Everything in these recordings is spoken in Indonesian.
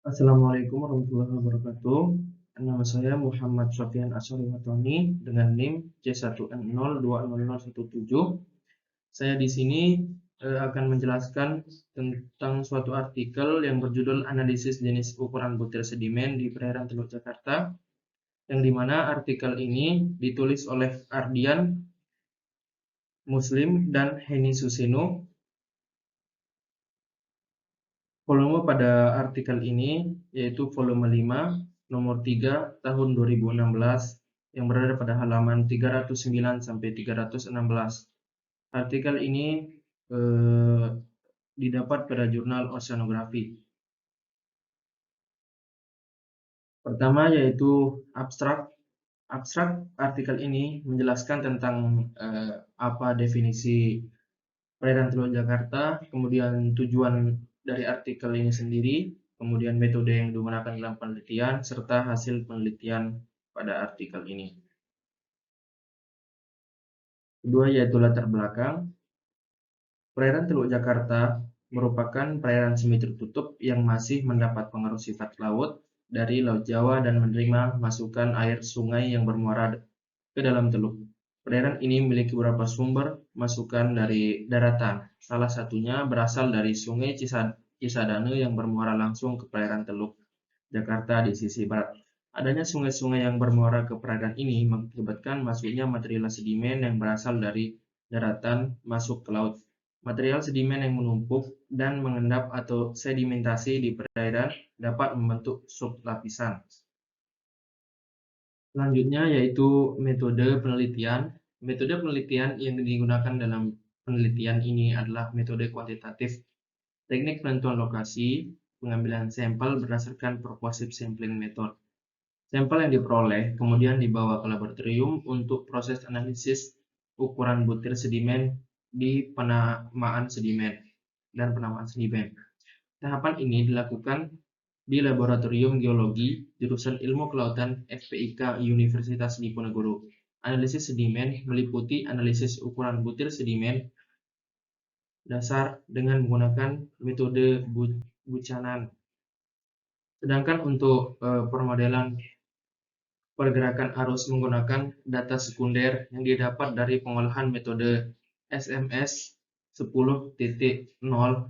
Assalamualaikum warahmatullahi wabarakatuh. Nama saya Muhammad Sofyan Ashari Watoni dengan NIM C1N020017. Saya di sini akan menjelaskan tentang suatu artikel yang berjudul Analisis Jenis Ukuran Butir Sedimen di Perairan Teluk Jakarta, yang dimana artikel ini ditulis oleh Ardian Muslim dan Heni Suseno. Volume pada artikel ini yaitu volume 5, nomor 3, tahun 2016, yang berada pada halaman 309 sampai 316. Artikel ini didapat pada jurnal Oceanography. Pertama yaitu abstrak. Abstrak artikel ini menjelaskan tentang apa definisi perairan Teluk Jakarta, kemudian tujuan dari artikel ini sendiri, kemudian metode yang digunakan dalam penelitian, serta hasil penelitian pada artikel ini. Kedua yaitu latar belakang. Perairan Teluk Jakarta merupakan perairan semi tertutup yang masih mendapat pengaruh sifat laut dari Laut Jawa dan menerima masukan air sungai yang bermuara ke dalam teluk. Perairan ini memiliki beberapa sumber masukan dari daratan. Salah satunya berasal dari Sungai Cisadane yang bermuara langsung ke perairan Teluk Jakarta di sisi barat. Adanya sungai-sungai yang bermuara ke perairan ini mengakibatkan masuknya material sedimen yang berasal dari daratan masuk ke laut. Material sedimen yang menumpuk dan mengendap atau sedimentasi di perairan dapat membentuk sublapisan. Selanjutnya yaitu metode penelitian. Metode penelitian yang digunakan dalam penelitian ini adalah metode kuantitatif. Teknik penentuan lokasi, pengambilan sampel berdasarkan proportive sampling method. Sampel yang diperoleh kemudian dibawa ke laboratorium untuk proses analisis ukuran butir sedimen di penamaan sedimen dan penamaan sedimen. Tahapan ini dilakukan di Laboratorium Geologi, jurusan Ilmu Kelautan FPIK Universitas Diponegoro. Analisis sedimen meliputi analisis ukuran butir sedimen dasar dengan menggunakan metode Buchanan. Sedangkan untuk permodelan pergerakan arus menggunakan data sekunder yang didapat dari pengolahan metode SMS 10.0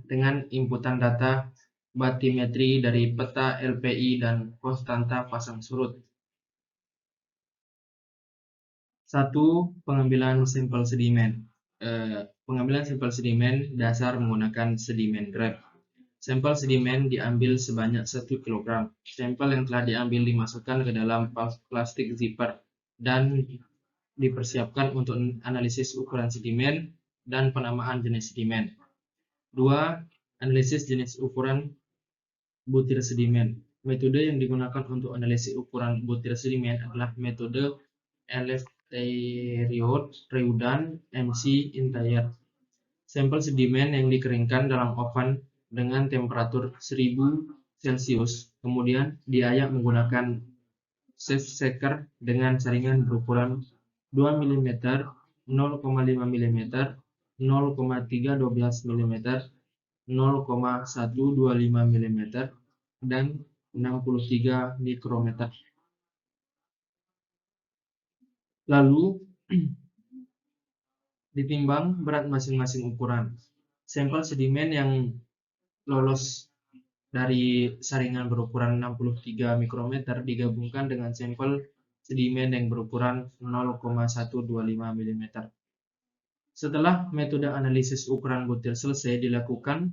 dengan inputan data batimetri dari peta LPI dan konstanta pasang surut. 1. Pengambilan sampel sedimen. Pengambilan sampel sedimen dasar menggunakan sedimen grab. Sampel sedimen diambil sebanyak 1 kg. Sampel yang telah diambil dimasukkan ke dalam plastik zipper dan dipersiapkan untuk analisis ukuran sedimen dan penamaan jenis sedimen. 2. Analisis jenis ukuran butir sedimen. Metode yang digunakan untuk analisis ukuran butir sedimen adalah metode Eleftheriou-Reudan MC Intayer. Sampel sedimen yang dikeringkan dalam oven dengan temperatur 1000 Celcius, kemudian diayak menggunakan safe shaker dengan saringan berukuran 2 mm, 0,5 mm, 0,312 mm, 0,125 mm, dan 63 mikrometer. Lalu ditimbang berat masing-masing ukuran. Sampel sedimen yang lolos dari saringan berukuran 63 mikrometer digabungkan dengan sampel sedimen yang berukuran 0,125 mm. Setelah metode analisis ukuran butir selesai dilakukan,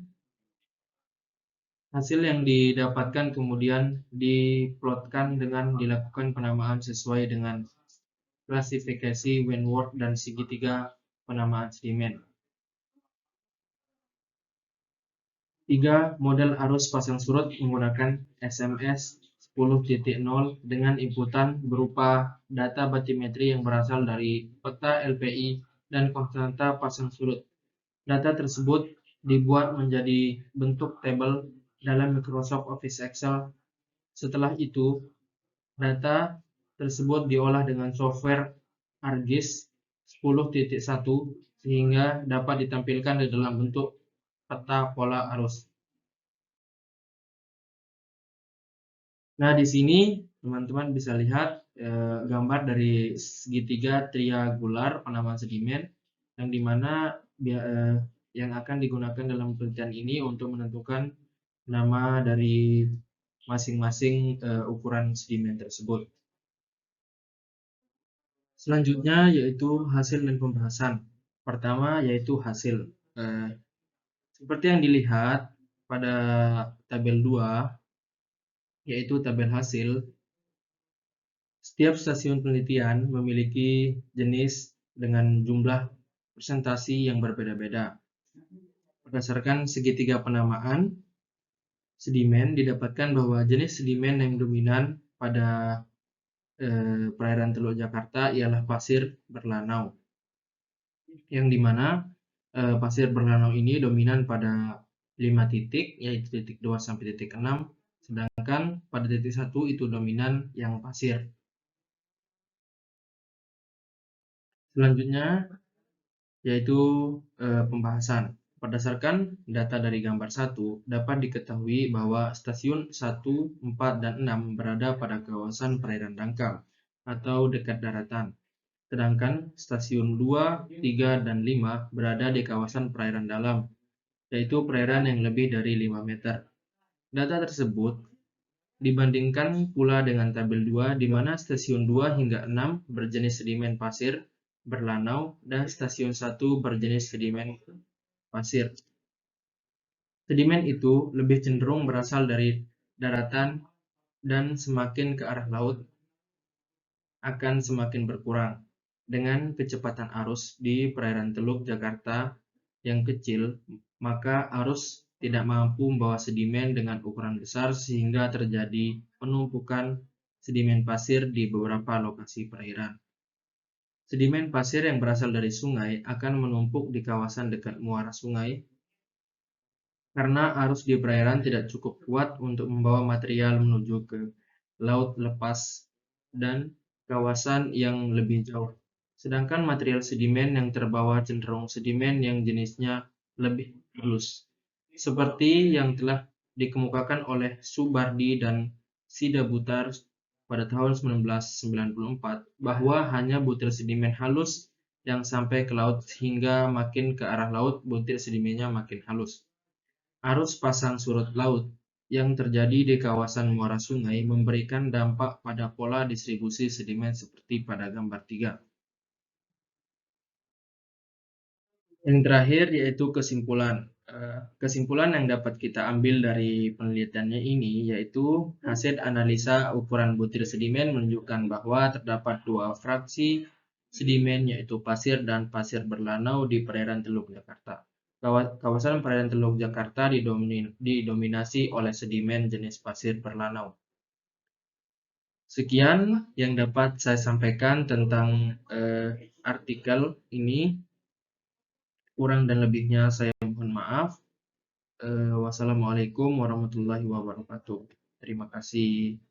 hasil yang didapatkan kemudian diplotkan dengan dilakukan penamaan sesuai dengan klasifikasi Wentworth dan segitiga penamaan sedimen. 3. Model arus pasang surut menggunakan SMS 10.0 dengan inputan berupa data batimetri yang berasal dari peta LPI dan konstanta pasang surut. Data tersebut dibuat menjadi bentuk tabel dalam Microsoft Office Excel. Setelah itu, data tersebut diolah dengan software ArcGIS 10.1 sehingga dapat ditampilkan di dalam bentuk peta pola arus. Nah, di sini teman-teman bisa lihat gambar dari segitiga triangular penamaan sedimen yang dimana yang akan digunakan dalam penelitian ini untuk menentukan nama dari masing-masing ukuran sedimen tersebut. Selanjutnya yaitu hasil dan pembahasan. Pertama yaitu hasil. Eh, Seperti yang dilihat pada tabel 2, yaitu tabel hasil, setiap stasiun penelitian memiliki jenis dengan jumlah presentasi yang berbeda-beda. Berdasarkan segitiga penamaan sedimen, didapatkan bahwa jenis sedimen yang dominan pada perairan Teluk Jakarta ialah pasir berlanau, yang dimana pasir berlanau ini dominan pada 5 titik, yaitu titik 2 sampai titik 6, sedangkan pada titik 1 itu dominan yang pasir. Selanjutnya yaitu pembahasan. Berdasarkan data dari gambar 1, dapat diketahui bahwa stasiun 1, 4, dan 6 berada pada kawasan perairan dangkal atau dekat daratan. Sedangkan stasiun 2, 3, dan 5 berada di kawasan perairan dalam, yaitu perairan yang lebih dari 5 meter. Data tersebut dibandingkan pula dengan tabel 2, di mana stasiun 2 hingga 6 berjenis sedimen pasir berlanau dan stasiun 1 berjenis sedimen pasir. Sedimen itu lebih cenderung berasal dari daratan dan semakin ke arah laut akan semakin berkurang. Dengan kecepatan arus di perairan Teluk Jakarta yang kecil, maka arus tidak mampu membawa sedimen dengan ukuran besar sehingga terjadi penumpukan sedimen pasir di beberapa lokasi perairan. Sedimen pasir yang berasal dari sungai akan menumpuk di kawasan dekat muara sungai karena arus di perairan tidak cukup kuat untuk membawa material menuju ke laut lepas dan kawasan yang lebih jauh. Sedangkan material sedimen yang terbawa cenderung sedimen yang jenisnya lebih halus. Seperti yang telah dikemukakan oleh Subardi dan Sidabutar pada tahun 1994, bahwa hanya butir sedimen halus yang sampai ke laut sehingga makin ke arah laut butir sedimennya makin halus. Arus pasang surut laut yang terjadi di kawasan muara sungai memberikan dampak pada pola distribusi sedimen seperti pada gambar 3. Yang terakhir yaitu kesimpulan. Kesimpulan yang dapat kita ambil dari penelitiannya ini yaitu hasil analisa ukuran butir sedimen menunjukkan bahwa terdapat dua fraksi sedimen yaitu pasir dan pasir berlanau di perairan Teluk Jakarta. Kawasan perairan Teluk Jakarta didominasi oleh sedimen jenis pasir berlanau. Sekian yang dapat saya sampaikan tentang artikel ini. Kurang dan lebihnya saya mohon maaf. Wassalamualaikum warahmatullahi wabarakatuh. Terima kasih.